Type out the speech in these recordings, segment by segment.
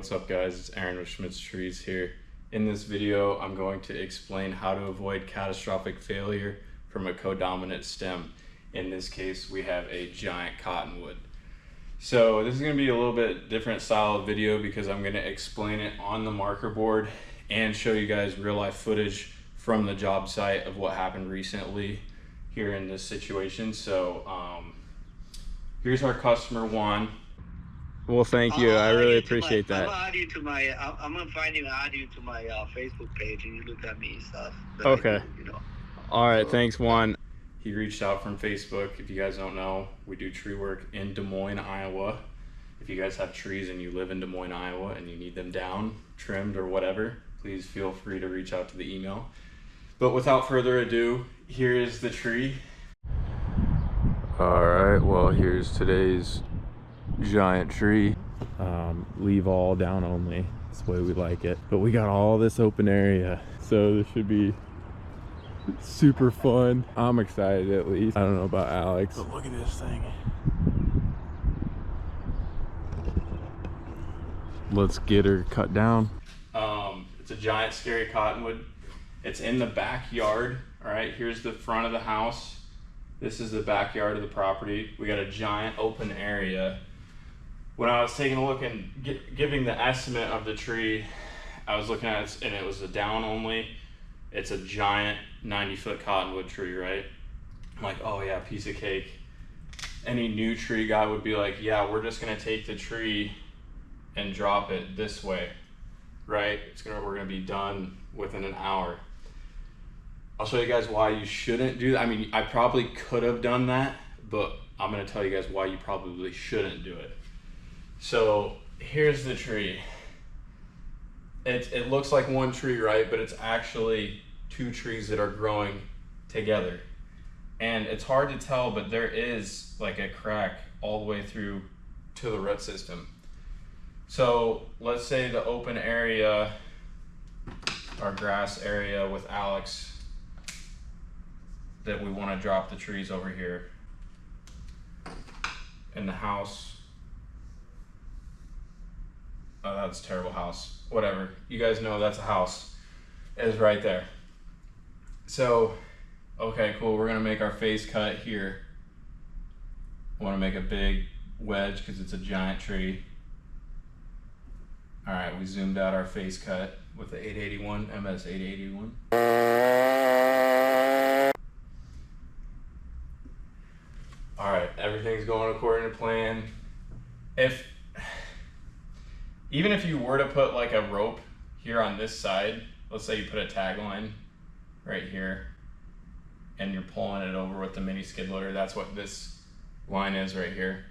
what's up guys? It's Aaron with SchmiTREEz here. In this video, I'm going to explain how to avoid catastrophic failure from a codominant stem. In this case, we have a giant cottonwood. So this is going to be a little bit different style of video because I'm going to explain it on the marker board and show you guys real life footage from the job site of what happened recently here in this situation. So here's our customer one. Well, thank you. I really appreciate that. I'm gonna find you and add you to my Facebook page, and you look at me and stuff. Okay. Do, All right. Thanks, Juan. He reached out from Facebook. If you guys don't know, we do tree work in Des Moines, Iowa. If you guys have trees and you live in Des Moines, Iowa, and you need them down, trimmed, or whatever, please feel free to reach out to the email. But without further ado, here is the tree. All right. Well, here's today's giant tree. Leave all down only. That's the way we like it. But we got all this open area, so this should be super fun. I'm excited at least. I don't know about Alex. But look at this thing. Let's get her cut down. It's a giant scary cottonwood. It's in the backyard. All right, here's the front of the house. This is the backyard of the property. We got a giant open area. When I was taking a look and giving the estimate of the tree, I was looking at it and it was a down only. It's a giant 90-foot cottonwood tree, right? I'm like, oh yeah, piece of cake. Any new tree guy would be like, yeah, we're just gonna take the tree and drop it this way, right? We're gonna be done within an hour. I'll show you guys why you shouldn't do that. I mean, I probably could have done that, but I'm gonna tell you guys why you probably shouldn't do it. So here's the tree. It looks like one tree, right? But it's actually two trees that are growing together. And it's hard to tell, but there is like a crack all the way through to the root system. So let's say the open area, our grass area with Alex, that we want to drop the trees over here. In the house. Oh, that's a terrible house. Whatever. You guys know that's a house. It is right there. So, okay, cool. We're going to make our face cut here. I want to make a big wedge because it's a giant tree. All right, we zoomed out our face cut with the 881, MS 881. All right, everything's going according to plan. Even if you were to put like a rope here on this side, let's say you put a tag line right here and you're pulling it over with the mini skid loader, that's what this line is right here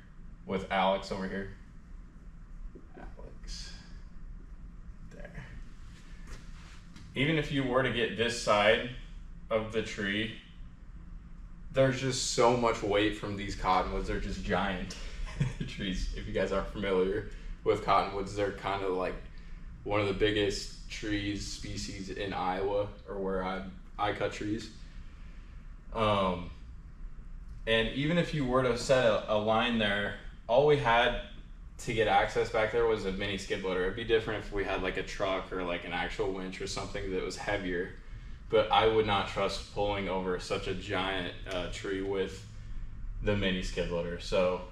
with Alex over here. Alex, there. Even if you were to get this side of the tree, there's just so much weight from these cottonwoods. They're just giant trees. If you guys aren't familiar with cottonwoods, they're kind of like one of the biggest trees species in Iowa, or where I cut trees. And even if you were to set a line there, all we had to get access back there was a mini skid loader. It'd be different if we had like a truck or like an actual winch or something that was heavier, but I would not trust pulling over such a giant tree with the mini skid loader. So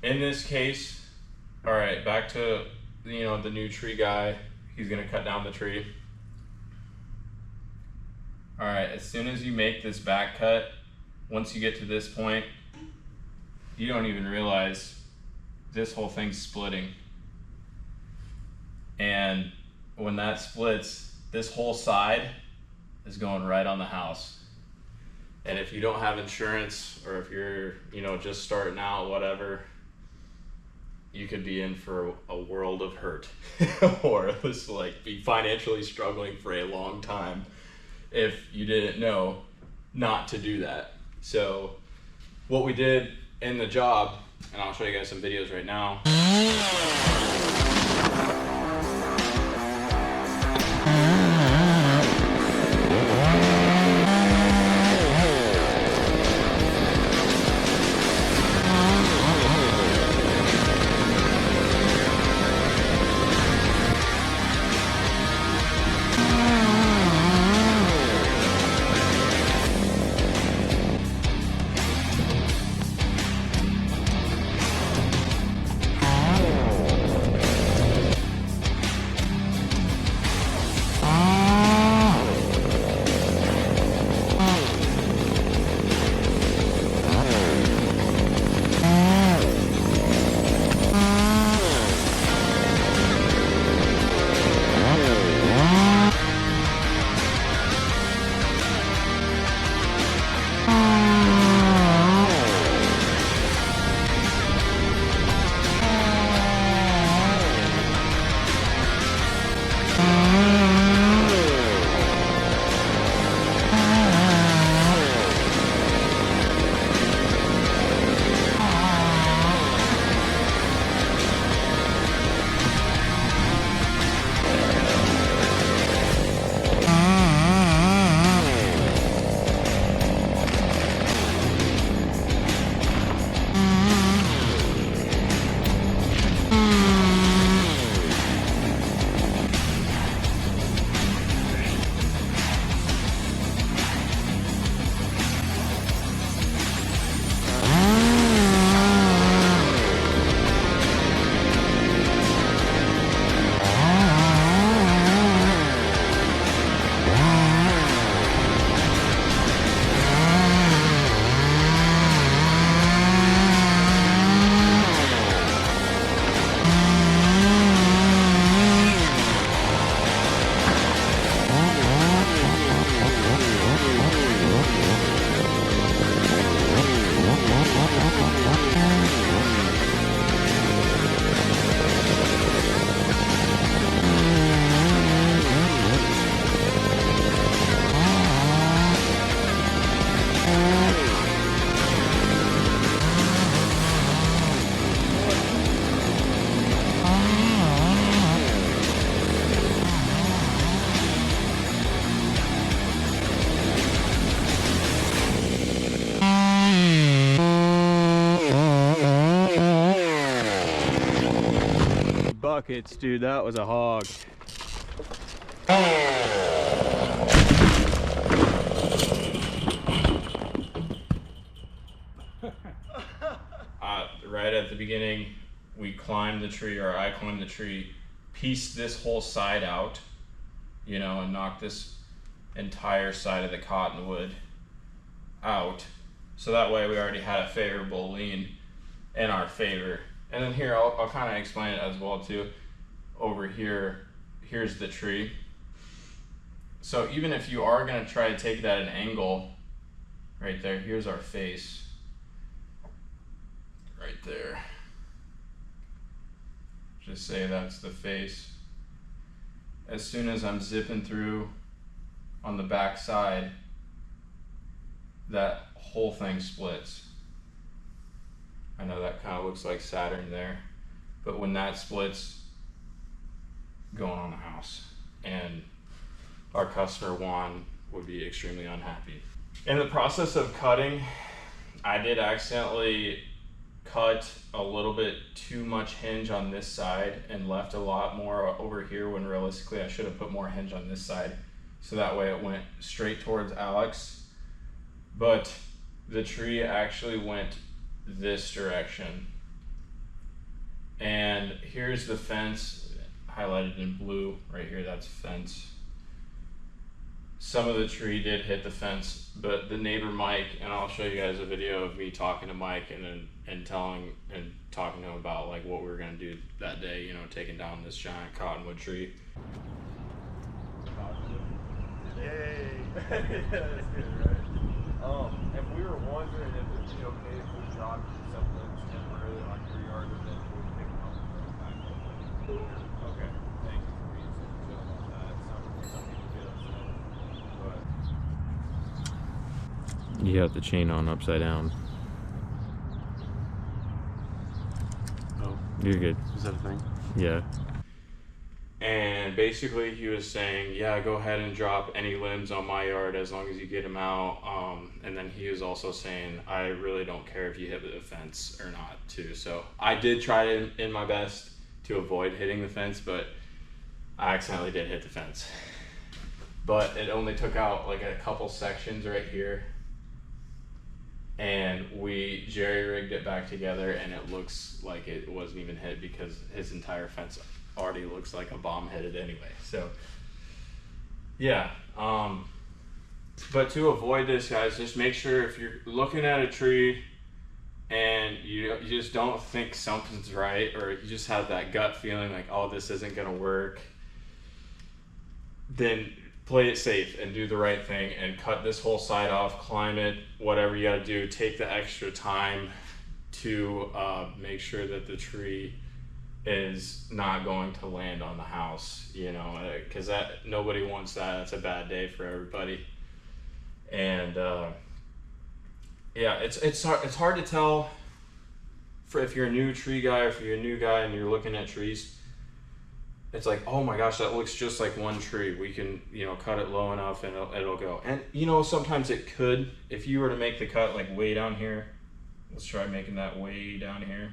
in this case, all right, back to, the new tree guy. He's gonna cut down the tree. All right, as soon as you make this back cut, once you get to this point, you don't even realize this whole thing's splitting. And when that splits, this whole side is going right on the house. And if you don't have insurance, or if you're, just starting out, whatever, you could be in for a world of hurt or just like be financially struggling for a long time if you didn't know not to do that. So what we did in the job, and I'll show you guys some videos right now. buckets, dude. That was a hog. Right at the beginning, we climbed the tree, or I climbed the tree, pieced this whole side out, you know, and knocked this entire side of the cottonwood out. So that way we already had a favorable lean in our favor. And then here, I'll kind of explain it as well too. Over here, here's the tree. So even if you are gonna try to take that at an angle, right there, here's our face. Right there. Just say that's the face. As soon as I'm zipping through on the back side, that whole thing splits. I know that kind of looks like Saturn there, but when that splits, going on the house, and our customer Juan would be extremely unhappy. In the process of cutting, I did accidentally cut a little bit too much hinge on this side and left a lot more over here, when realistically I should have put more hinge on this side, so that way it went straight towards Alex. But the tree actually went this direction, and here's the fence highlighted in blue right here. That's fence. Some of the tree did hit the fence, but the neighbor Mike, and I'll show you guys a video of me talking to Mike and talking to him about like what we were gonna do that day, you know, taking down this giant cottonwood tree. Yay! That's good, right? And we were wondering if it'd be okay if we dropped something temporarily on your yard, and then we pick them up and bring them back home. Okay, thank you for being so chill about that. Some people get upset, but You have the chain on upside down. oh, You're good. is that a thing? Yeah. And basically he was saying, yeah, go ahead and drop any limbs on my yard as long as you get them out. And then he was also saying, I really don't care if you hit the fence or not too. So I did try in my best to avoid hitting the fence, but I accidentally did hit the fence. But it only took out like a couple sections right here. And we jerry-rigged it back together, and it looks like it wasn't even hit because his entire fence already looks like a bomb hit it anyway. So yeah, but to avoid this, guys, just make sure if you're looking at a tree and you just don't think something's right, or you just have that gut feeling like, oh, this isn't gonna work, then play it safe and do the right thing and cut this whole side off, climb it, whatever you gotta do. Take the extra time to make sure that the tree is not going to land on the house, you know, because that nobody wants that. That's a bad day for everybody. And yeah, it's hard to tell for if you're a new tree guy, or if you're a new guy and you're looking at trees. It's like, oh my gosh, that looks just like one tree. We can, you know, cut it low enough and it'll go. And you know, sometimes it could, if you were to make the cut like way down here, let's try making that way down here.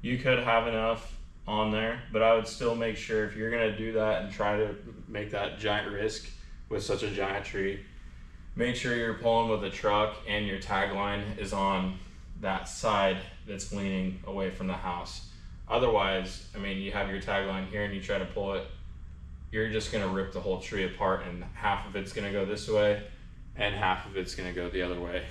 You could have enough on there, but I would still make sure, if you're gonna do that and try to make that giant risk with such a giant tree, make sure you're pulling with a truck and your tag line is on that side that's leaning away from the house. Otherwise, I mean, you have your tag line here and you try to pull it, you're just gonna rip the whole tree apart, and half of it's gonna go this way and half of it's gonna go the other way.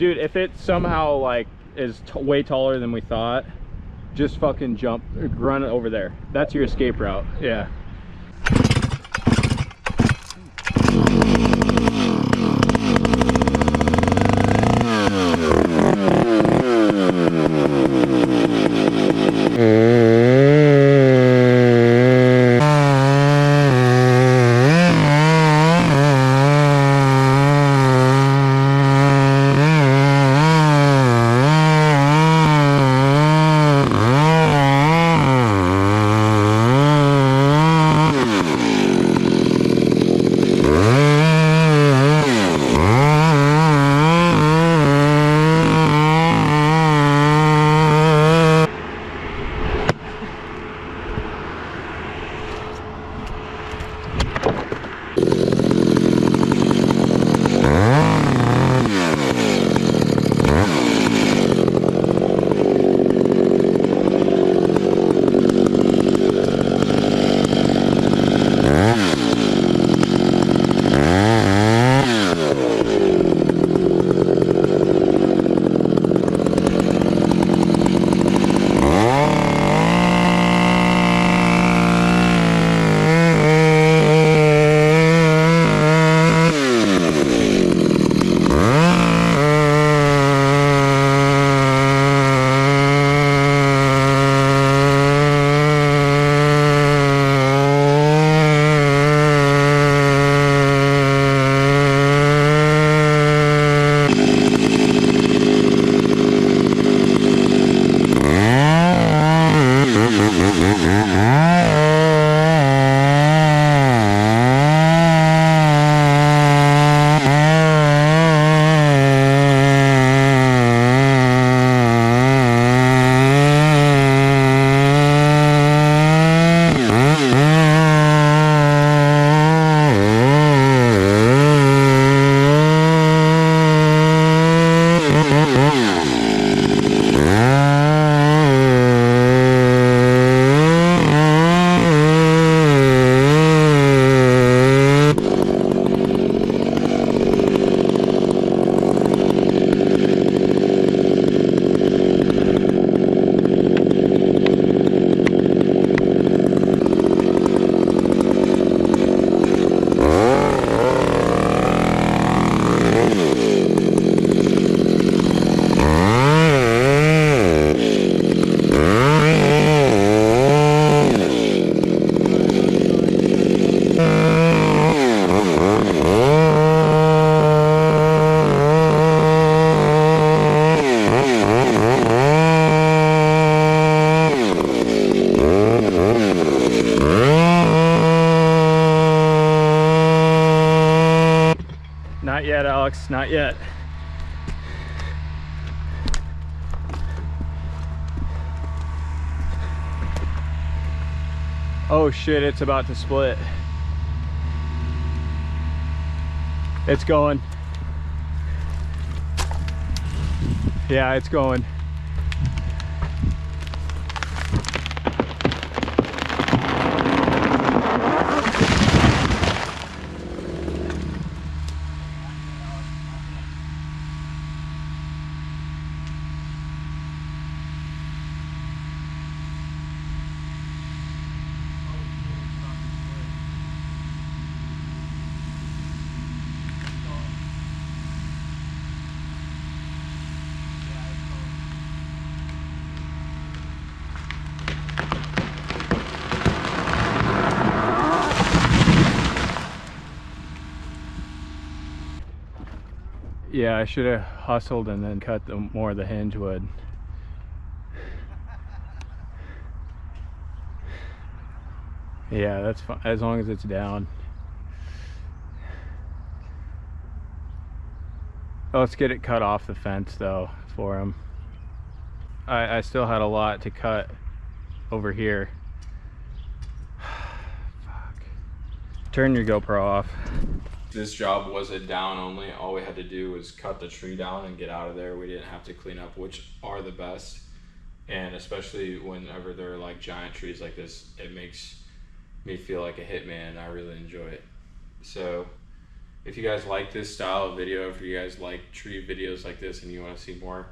If it somehow like is way taller than we thought, just fucking jump, run it over there. That's your escape route. Yeah. Not yet, Alex, not yet. Oh shit, it's about to split. It's going. Yeah, it's going. Yeah, I should have hustled and then cut more of the hinge wood. Yeah, that's fine as long as it's down. Let's get it cut off the fence though for him. I still had a lot to cut over here. Fuck. Turn your GoPro off. This job was a down only. All we had to do was cut the tree down and get out of there. We didn't have to clean up, which are the best. And especially whenever they're like giant trees like this, it makes me feel like a hitman. I really enjoy it. So if you guys like this style of video, if you guys like tree videos like this and you want to see more,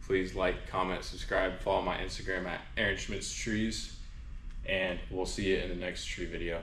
please like, comment, subscribe, follow my Instagram at SchmiTREEz, and we'll see you in the next tree video.